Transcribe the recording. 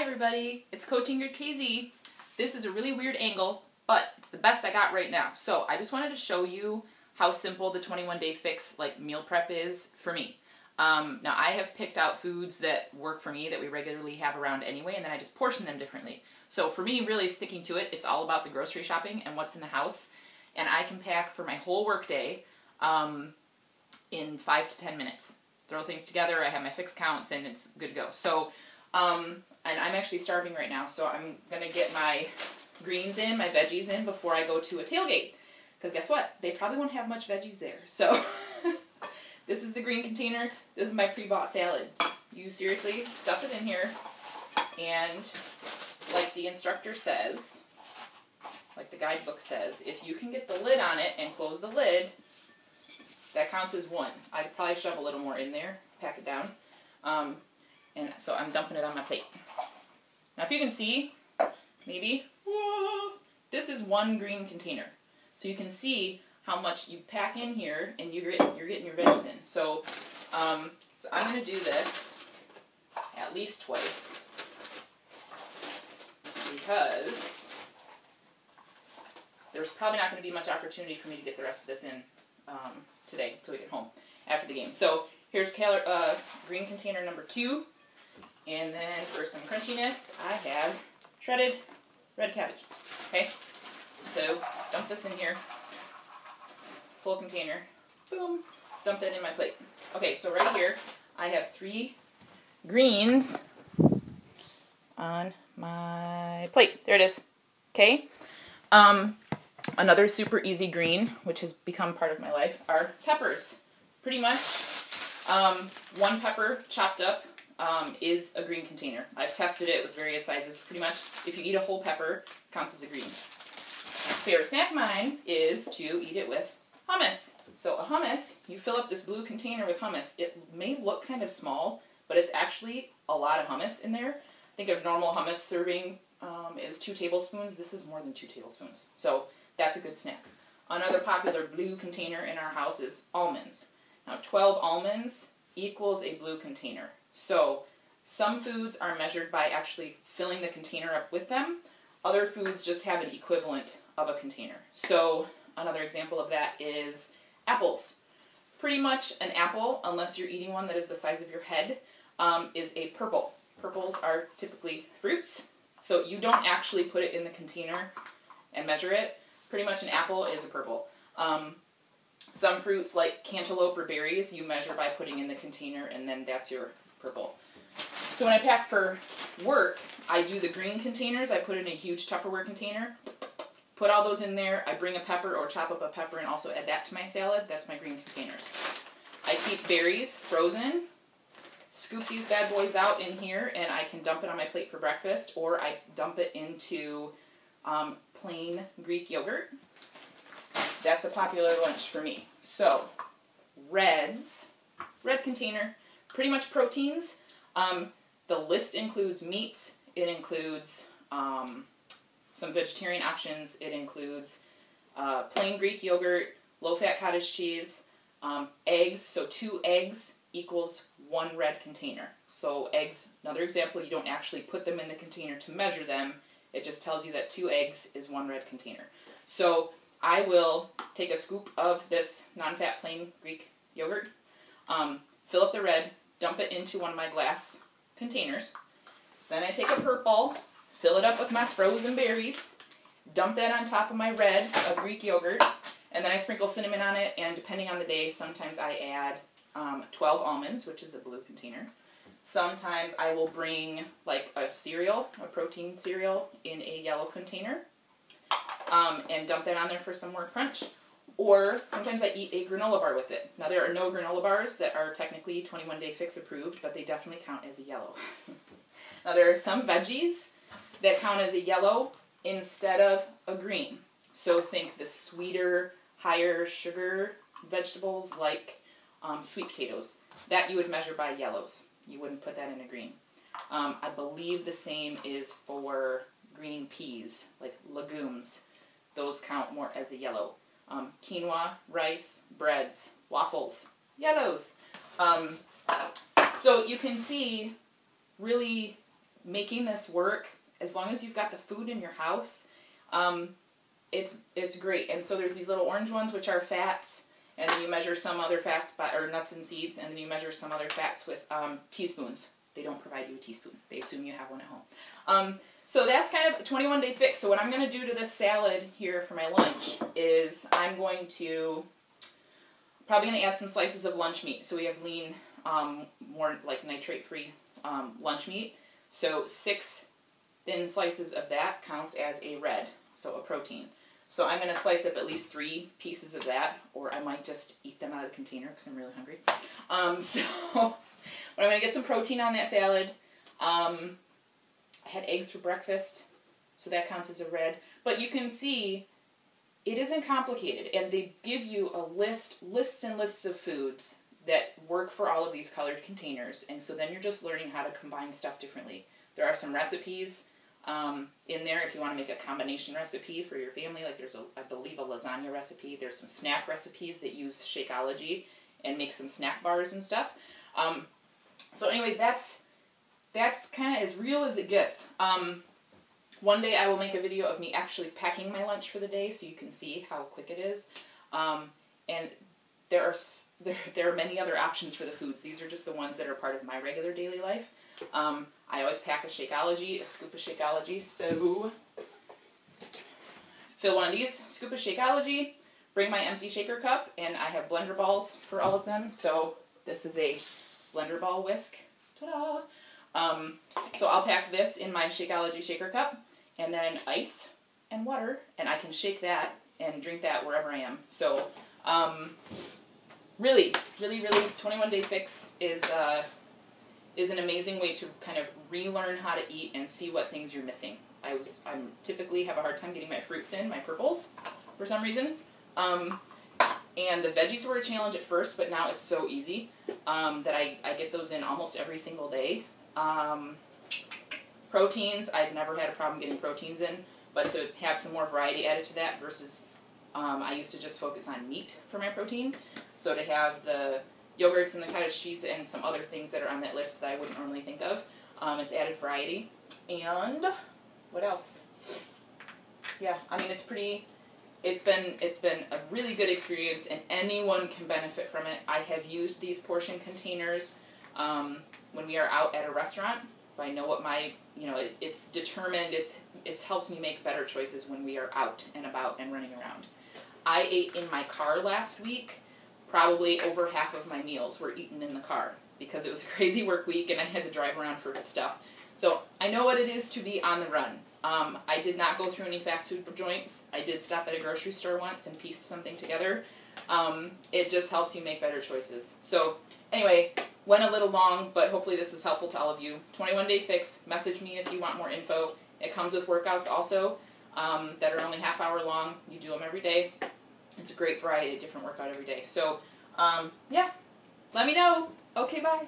everybody, it's Coach IngridKZ. This is a really weird angle, but it's the best I got right now. So I just wanted to show you how simple the 21-day fix meal prep is for me. Now I have picked out foods that work for me that we regularly have around anyway, and then I just portion them differently. So for me, really sticking to it, it's all about the grocery shopping and what's in the house. And I can pack for my whole workday in 5 to 10 minutes. Throw things together, I have my fix counts, and it's good to go. So, and I'm actually starving right now, so I'm going to get my greens in, my veggies in before I go to a tailgate. Because guess what? They probably won't have much veggies there. So, this is the green container. This is my pre-bought salad. You seriously stuff it in here, and like the instructor says, like the guidebook says, if you can get the lid on it and close the lid, that counts as one. I'd probably shove a little more in there, pack it down. And so I'm dumping it on my plate. Now if you can see, maybe, whoa, this is one green container. So you can see how much you pack in here and you're getting your veggies in. So, so I'm going to do this at least twice because there's probably not going to be much opportunity for me to get the rest of this in today until we get home after the game. So here's green container number 2. And then for some crunchiness, I have shredded red cabbage. Okay, so dump this in here. Full container. Boom. Dump that in my plate. Okay, so right here, I have 3 greens on my plate. There it is. Okay. Another super easy green, which has become part of my life, are peppers. Pretty much, 1 pepper chopped up is a green container. I've tested it with various sizes. Pretty much, if you eat a whole pepper, it counts as a green. Favorite snack of mine is to eat it with hummus. So a hummus, you fill up this blue container with hummus. It may look kind of small, but it's actually a lot of hummus in there. I think a normal hummus serving is 2 tablespoons. This is more than 2 tablespoons. So that's a good snack. Another popular blue container in our house is almonds. Now 12 almonds equals a blue container. So some foods are measured by actually filling the container up with them. Other foods just have an equivalent of a container. So another example of that is apples. Pretty much an apple, unless you're eating one that is the size of your head, is a purple. Purples are typically fruits, so you don't actually put it in the container and measure it. Pretty much an apple is a purple. Some fruits like cantaloupe or berries you measure by putting in the container, and then that's your purple. So when I pack for work, I do the green containers. I put it in a huge Tupperware container. Put all those in there. I bring a pepper or chop up a pepper and also add that to my salad. That's my green containers. I keep berries frozen. Scoop these bad boys out in here, and I can dump it on my plate for breakfast, or I dump it into plain Greek yogurt. That's a popular lunch for me. So, red container, pretty much proteins. The list includes meats. It includes some vegetarian options. It includes plain Greek yogurt, low-fat cottage cheese, eggs. So 2 eggs equals 1 red container. So eggs, another example, you don't actually put them in the container to measure them. It just tells you that 2 eggs is 1 red container. So I will take a scoop of this non-fat plain Greek yogurt, fill up the red, dump it into one of my glass containers. Then I take a purple, fill it up with my frozen berries, dump that on top of my red of Greek yogurt, and then I sprinkle cinnamon on it, and depending on the day, sometimes I add 12 almonds, which is a blue container. Sometimes I will bring like a cereal, a protein cereal, in a yellow container, and dump that on there for some more crunch. Or sometimes I eat a granola bar with it. Now there are no granola bars that are technically 21-day fix approved, but they definitely count as a yellow. Now there are some veggies that count as a yellow instead of a green. So think the sweeter, higher sugar vegetables like sweet potatoes. That you would measure by yellows. You wouldn't put that in a green. I believe the same is for green peas, like legumes. Those count more as a yellow. Quinoa, rice, breads, waffles, yellows. So you can see really making this work, as long as you've got the food in your house, it's great. And so there's these little orange ones, which are fats, and then you measure some other fats or nuts and seeds, and then you measure some other fats with teaspoons. They don't provide you a teaspoon. They assume you have one at home. So that's kind of a 21-day fix. So what I'm going to do to this salad here for my lunch is I'm going to probably going to add some slices of lunch meat. So we have lean, more like nitrate-free lunch meat. So 6 thin slices of that counts as a red, so a protein. So I'm going to slice up at least 3 pieces of that, or I might just eat them out of the container because I'm really hungry. But I'm going to get some protein on that salad. I had eggs for breakfast, so that counts as a red. But you can see it isn't complicated, and they give you a lists and lists of foods that work for all of these colored containers, and so then you're just learning how to combine stuff differently. There are some recipes in there if you want to make a combination recipe for your family. Like there's, I believe, a lasagna recipe. There's some snack recipes that use Shakeology and make some snack bars and stuff. So anyway, that's kind of as real as it gets. One day I will make a video of me actually packing my lunch for the day so you can see how quick it is. And there are many other options for the foods. These are just the ones that are part of my regular daily life. I always pack a scoop of Shakeology. So fill one of these, scoop of Shakeology, bring my empty shaker cup, and I have blender balls for all of them. So this is a blender ball whisk. Ta-da! So I'll pack this in my Shakeology shaker cup, and then ice and water, and I can shake that and drink that wherever I am. So, really, 21-day fix is an amazing way to kind of relearn how to eat and see what things you're missing. I typically have a hard time getting my fruits in, my purples, for some reason. And the veggies were a challenge at first, but now it's so easy that I get those in almost every single day. Proteins, I've never had a problem getting proteins in, but to have some more variety added to that versus I used to just focus on meat for my protein. So to have the yogurts and the cottage cheese and some other things that are on that list that I wouldn't normally think of, it's added variety. And what else? Yeah, I mean it's been a really good experience, and anyone can benefit from it. I have used these portion containers when we are out at a restaurant. I know what it's determined, it's helped me make better choices when we are out and about and running around. I ate in my car last week. Probably over half of my meals were eaten in the car because it was a crazy work week and I had to drive around for stuff. So I know what it is to be on the run. I did not go through any fast food joints. I did stop at a grocery store once and pieced something together. It just helps you make better choices. So anyway, went a little long, but hopefully this was helpful to all of you. 21-day fix. Message me if you want more info. It comes with workouts also that are only half-hour long. You do them every day. It's a great variety, a different workout every day. So, yeah, let me know. Okay, bye.